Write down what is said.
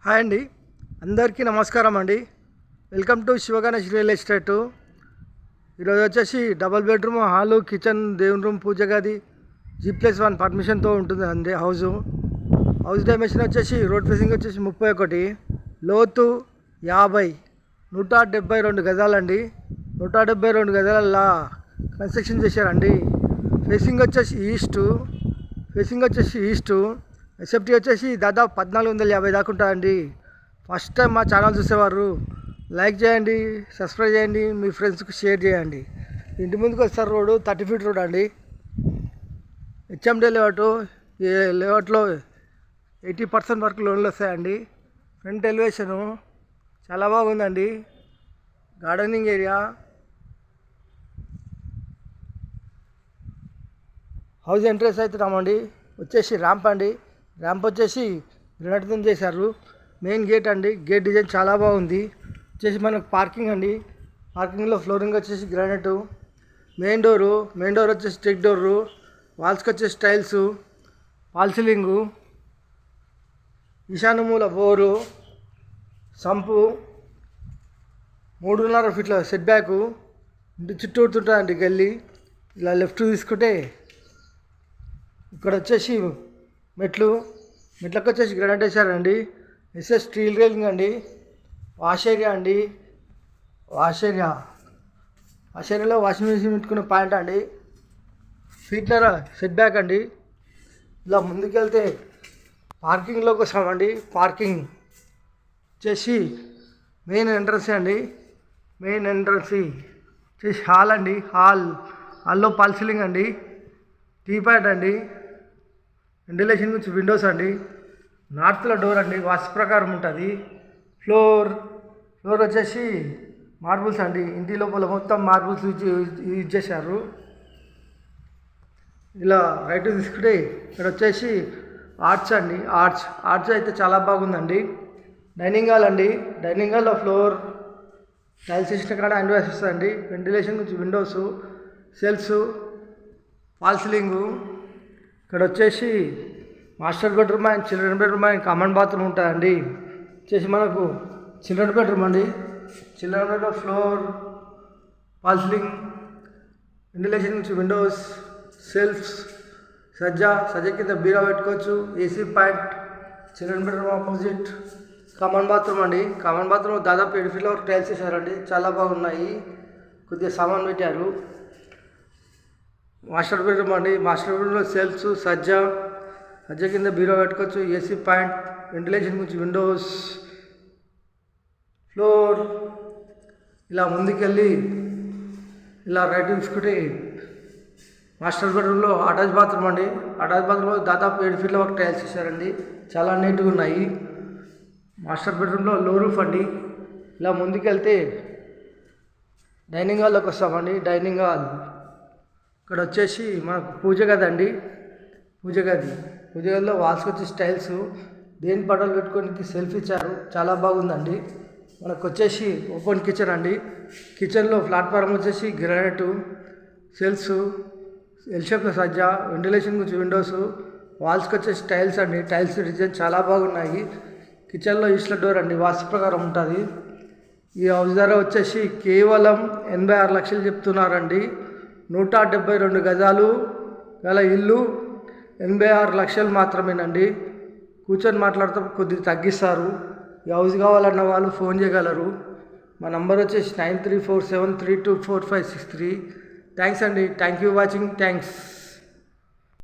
Hi అండి, అందరికీ నమస్కారం అండి. Welcome to Sivaganesh real estate. ఈరోజు వచ్చేసి డబల్ బెడ్రూమ్, హాలు, కిచెన్, దేవుని రూమ్, పూజ గది, G+1 పర్మిషన్తో ఉంటుంది అండి. హౌస్ డైమెన్షన్ వచ్చేసి రోడ్ ఫేసింగ్ వచ్చేసి 31, లోతు 50, 172 గజాలండి. 172 గజాలల్లా కన్స్ట్రక్షన్ చేశారండి. ఫేసింగ్ వచ్చేసి ఈస్టు. ఎస్ఎఫ్టీ వచ్చేసి దాదాపు 1450 దాకా ఉంటుందండి. ఫస్ట్ టైం మా ఛానల్ చూసేవారు లైక్ చేయండి, సబ్స్క్రైబ్ చేయండి, మీ ఫ్రెండ్స్కి షేర్ చేయండి. ఇంటి ముందుకు వస్తారు రోడ్డు 30 ఫీట్ రోడ్ అండి. HMD layout. ఈ లేఅవుట్లో 80% వరకు లోన్లు వస్తాయండి. ఫ్రంట్ ఎలివేషను చాలా బాగుందండి. Gardening area. హౌస్ ఎంట్రెన్స్ అయితే రామండి. వచ్చేసి ర్యాంప్ అండి. ర్యాంప్ వచ్చేసి గ్రానైట్తో చేశారు. మెయిన్ గేట్ అండి. గేట్ డిజైన్ చాలా బాగుంది. వచ్చేసి మనకు పార్కింగ్ అండి. పార్కింగ్లో ఫ్లోరింగ్ వచ్చేసి గ్రానైట్. మెయిన్ డోర్ వచ్చేసి స్టిక్ డోరు. వాల్స్కి వచ్చేసి టైల్స్, ఫాల్ సీలింగు, ఈశాన్య మూల బోరు, సంపు, 3.5 ఫీట్ల సెట్ బ్యాకు. ఇంటి చుట్టూ ఉంటుందండి గల్లీ. ఇలా లెఫ్ట్ తీసుకుంటే ఇక్కడ వచ్చేసి మెట్లకు వచ్చేసి గ్రానైట్ వేసారండి. ఎస్ఎస్ స్టీల్ రైలింగ్ అండి. వాష్ ఏరియాలో వాషింగ్ మెషిన్ పెట్టుకునే పాయింట్ అండి. ఫీట్నర సెట్ బ్యాక్ అండి. ఇలా ముందుకెళ్తే పార్కింగ్లోకి వస్తామండి. పార్కింగ్ వచ్చేసి మెయిన్ ఎంట్రన్స్ వచ్చేసి హాల్ అండి. హాల్లో ఫాల్ సీలింగ్ అండి. టీ పాయింట్ అండి. వెంటిలేషన్ గురించి విండోస్ అండి. నార్త్లో డోర్ అండి. వాస్తు ప్రకారం ఉంటుంది. ఫ్లోర్ వచ్చేసి మార్బుల్స్ అండి. ఇంటి లోపల మొత్తం మార్బుల్స్ యూజ్ చేశారు. ఇలా రైట్ తీసుకుంటే ఇక్కడ వచ్చేసి ఆర్చ్ అండి. ఆర్చ్ అయితే చాలా బాగుందండి. డైనింగ్ హాల్ అండి. డైనింగ్ హాల్లో ఫ్లోర్ టైల్స్ వేసిన కాడ హ్యాండ్ వాష్ వస్తుందండి. వెంటిలేషన్ గురించి విండోస్, సెల్స్, ఫాల్ సీలింగు. ఇక్కడ వచ్చేసి master bedroom and children bedroom and common bathroom ఉంటుందండి. వచ్చేసి మనకు చిల్డ్రన్ బెడ్రూమ్ అండి. Children bedroom floor, fall ceiling, ventilation నుంచి విండోస్, సెల్ఫ్స్, సజ్జ కింద బీరా పెట్టుకోవచ్చు. AC point. Children bedroom opposite common bathroom అండి. కామన్ బాత్రూమ్ దాదాపు 7 ఫీట్ల వరకు టైల్స్ వేసారండి. చాలా బాగున్నాయి. కొద్దిగా సామాన్ పెట్టారు. మాస్టర్ బెడ్రూమ్ అండి. మాస్టర్ బెడ్రూమ్లో సెల్ఫ్స్, సజ్జ కింద బీరో పెట్టుకోవచ్చు. ఏసీ పాయింట్, వెంటిలేషన్ గురించి విండోస్, ఫ్లోర్. ఇలా ముందుకెళ్ళి ఇలా రైట్ తీసుకుంటే మాస్టర్ బెడ్రూమ్లో అటాచ్ బాత్రూమ్ అండి. అటాచ్ బాత్రూమ్లో దాదాపు 7 ఫీట్ల వరకు టైల్స్ వేసారండి. చాలా నీట్గా ఉన్నాయి. మాస్టర్ బెడ్రూమ్లో లో రూఫ్ అండి. ఇలా ముందుకెళ్తే డైనింగ్ హాల్లోకి వస్తామండి. డైనింగ్ హాల్ ఇక్కడ వచ్చేసి మనకు పూజ గది అండి. పూజ గదిలో వాల్స్కి వచ్చి స్టైల్స్, దేని పటాలు పెట్టుకోనికి సెల్ఫ్ ఇచ్చారు. చాలా బాగుందండి. మనకు వచ్చేసి ఓపెన్ కిచెన్ అండి. కిచెన్లో ప్లాట్ఫారం వచ్చేసి గ్రానైట్, సెల్స్, ఎల్ షేప్లో సజ్జ, వెంటిలేషన్ గురించి విండోస్, వాల్స్కి వచ్చేసి టైల్స్ అండి. టైల్స్ డిజైన్ చాలా బాగున్నాయి. కిచెన్లో ఈస్ట్ల డోర్ అండి. వాస్తు ప్రకారం ఉంటుంది. ఈ హౌస్ ధర వచ్చేసి కేవలం 86 లక్షలు చెప్తున్నారండి. 172 గజాలు గల ఇల్లు 86 లక్షలు మాత్రమేనండి. కూర్చొని మాట్లాడితే కొద్దిగా తగ్గిస్తారు. ఈ హౌస్ కావాలన్న వాళ్ళు ఫోన్ చేయగలరు. మా నంబర్ వచ్చేసి 9347324563. థ్యాంక్స్ అండి. Thank you watching. థ్యాంక్స్.